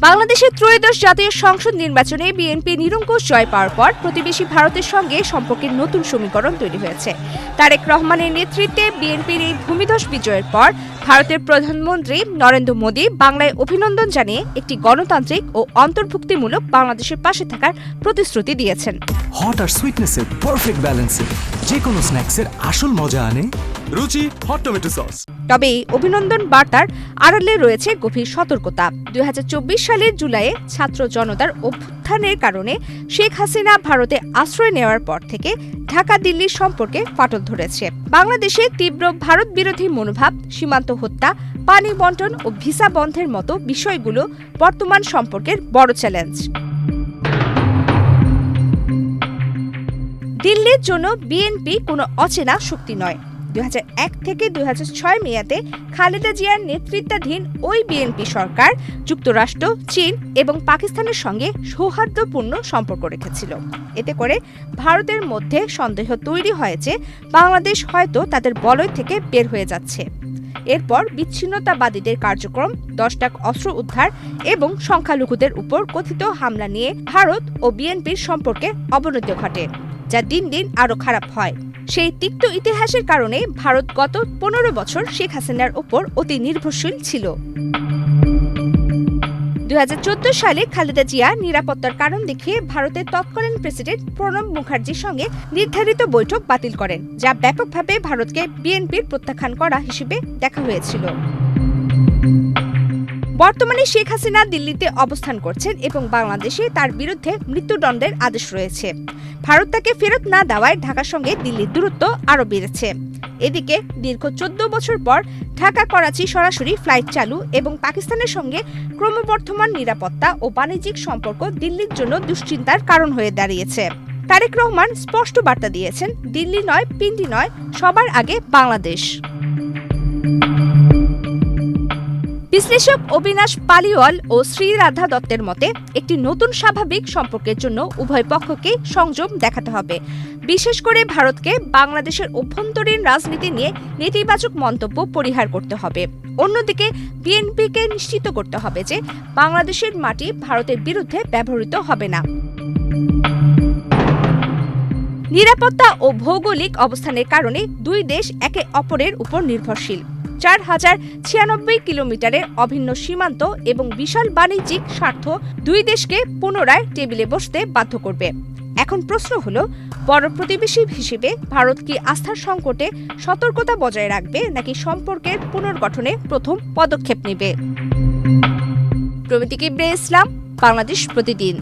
বাংলাদেশের ত্রয়োদশ জাতীয় সংসদ নির্বাচনে বিএনপি নিরঙ্কুশ জয় পাওয়ার পর প্রতিবেশী ভারতের সঙ্গে সম্পর্কের নতুন সমীকরণ তৈরি হয়েছে। তারেক রহমানের নেতৃত্বে বিএনপির এই ভূমিধস বিজয়ের পর ভারতের প্রধানমন্ত্রী নরেন্দ্র মোদী বাংলায় অভিনন্দন জানিয়ে একটি গণতান্ত্রিক ও অন্তর্ভুক্তিমূলক বাংলাদেশের পাশে থাকার প্রতিশ্রুতি দিয়েছেন। হট আর সুইটনেসের পারফেক্ট ব্যালেন্সে যে কোনো স্ন্যাক্সের আসল মজা আনে রুচি হট টমেটো সস। তবে এই অভিনন্দন বার্তার আড়ালে রয়েছে গভীর সতর্কতা। ২০২৪ সালের জুলাইয়ে ছাত্র জনতার অভ্যুত্থানের কারণে শেখ হাসিনা ভারতে আশ্রয় নেওয়ার পর থেকে ঢাকা দিল্লির সম্পর্কে ফাটল ধরেছে। বাংলাদেশে তীব্র ভারত বিরোধী মনোভাব, সীমান্ত হত্যা, পানি বণ্টন ও ভিসা বন্ধের মতো বিষয়গুলো বর্তমান সম্পর্কের বড় চ্যালেঞ্জ। দিল্লির জন্য বিএনপি কোনো অচেনা শক্তি নয়। ২০০১ থেকে ২০০৬ মেয়াদে খালেদা জিয়ার নেতৃত্বাধীন ওই বিএনপি সরকার যুক্তরাষ্ট্র, চীন এবং পাকিস্তানের সঙ্গে সৌহার্দ্যপূর্ণ সম্পর্ক রেখেছিল। এতে করে ভারতের মধ্যে সন্দেহ তৈরি হয় যে বাংলাদেশ হয়তো তাদের বলয় থেকে বের হয়ে যাচ্ছে। এরপর বিচ্ছিন্নতাবাদীদের কার্যক্রম, ১০ লাখ অস্ত্র উদ্ধার এবং সংখ্যালঘুদের উপর কথিত হামলা নিয়ে ভারত ও বিএনপির সম্পর্কে অবনতি ঘটে, যা দিন দিন আরও খারাপ হয়। সেই তিক্ত ইতিহাসের কারণে ভারত গত ১৫ বছর শেখ হাসিনার উপর অতি নির্ভরশীল ছিল। ২০১৪ সালে খালেদা জিয়া নিরাপত্তার কারণ দেখিয়ে ভারতের তৎকালীন প্রেসিডেন্ট প্রণব মুখার্জির সঙ্গে নির্ধারিত বৈঠক বাতিল করেন, যা ব্যাপকভাবে ভারতকে বিএনপির প্রত্যাখ্যান করা হিসেবে দেখা হয়েছিল। বর্তমানে শেখ হাসিনা দিল্লিতে অবস্থান করছেন এবং বাংলাদেশে তার বিরুদ্ধে মৃত্যুদণ্ডের আদেশ রয়েছে। ভারত তাকে ফেরত না দেওয়ায় ঢাকার সঙ্গে দিল্লির দূরত্ব আরও বেড়েছে। এদিকে দীর্ঘ ১৪ বছর পর ঢাকা করাচি সরাসরি ফ্লাইট চালু এবং পাকিস্তানের সঙ্গে ক্রমবর্ধমান নিরাপত্তা ও বাণিজ্যিক সম্পর্ক দিল্লির জন্য দুশ্চিন্তার কারণ হয়ে দাঁড়িয়েছে। তারেক রহমান স্পষ্ট বার্তা দিয়েছেন, দিল্লি নয়, পিন্ডি নয়, সবার আগে বাংলাদেশ। বিশ্লেষক অবিনাশ পালিওয়াল ও শ্রীরাধা দত্তের মতে, একটি নতুন স্বাভাবিক সম্পর্কের জন্য উভয় পক্ষকে সংযম দেখাতে হবে। বিশেষ করে ভারতকে বাংলাদেশের অভ্যন্তরীণ রাজনীতি নিয়ে নেতিবাচক মন্তব্য পরিহার করতে হবে। অন্যদিকে বিএনপিকে নিশ্চিত করতে হবে যে বাংলাদেশের মাটি ভারতের বিরুদ্ধে ব্যবহৃত হবে না। নিরাপত্তা ও ভৌগোলিক অবস্থানের কারণে দুই দেশ একে অপরের উপর নির্ভরশীল। ৪,০৯৬ কিলোমিটারের অভিন্ন সীমান্ত এবং বিশাল বাণিজ্যিক স্বার্থ দুই দেশকে পুনরায় টেবিলে বসতে বাধ্য করবে। এখন প্রশ্ন হলো, বড় প্রতিবেশী হিসেবে ভারত কি আস্থার সংকটে সতর্কতা বজায় রাখবে নাকি সম্পর্কের পুনর্গঠনে প্রথম পদক্ষেপ নেবে? প্রমিতি কিবরে ইসলাম, বাংলাদেশ প্রতিদিন।